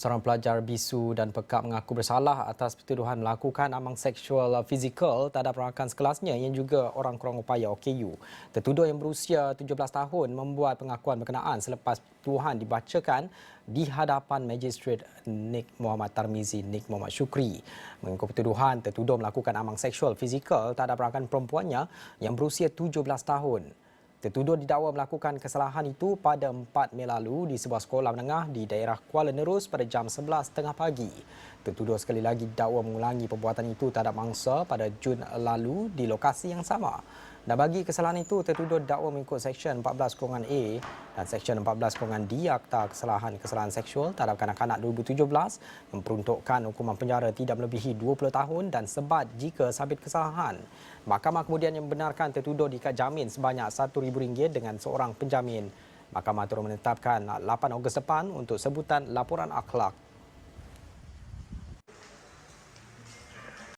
Seorang pelajar bisu dan pekak mengaku bersalah atas pertuduhan melakukan amang seksual fizikal terhadap rakan sekelasnya yang juga orang kurang upaya OKU. Tertuduh yang berusia 17 tahun membuat pengakuan berkenaan selepas tuduhan dibacakan di hadapan Magistrate Nik Muhammad Tarmizi Nik Muhammad Syukri. Mengikut pertuduhan, tertuduh melakukan amang seksual fizikal terhadap rakan perempuannya yang berusia 17 tahun. Tertuduh didakwa melakukan kesalahan itu pada 4 Mei lalu di sebuah sekolah menengah di daerah Kuala Nerus pada jam 11.30 pagi. Tertuduh sekali lagi didakwa mengulangi perbuatan itu terhadap mangsa pada Jun lalu di lokasi yang sama. Dan bagi kesalahan itu, tertuduh didakwa mengikut Seksyen 14(a) dan Seksyen 14(d) Akta Kesalahan Seksual terhadap kanak-kanak 2017 yang peruntukkan hukuman penjara tidak melebihi 20 tahun dan sebat jika sabit kesalahan. Mahkamah kemudian membenarkan tertuduh diikat jamin sebanyak RM1,000 dengan seorang penjamin. Mahkamah turut menetapkan 8 Ogos depan untuk sebutan laporan akhlak.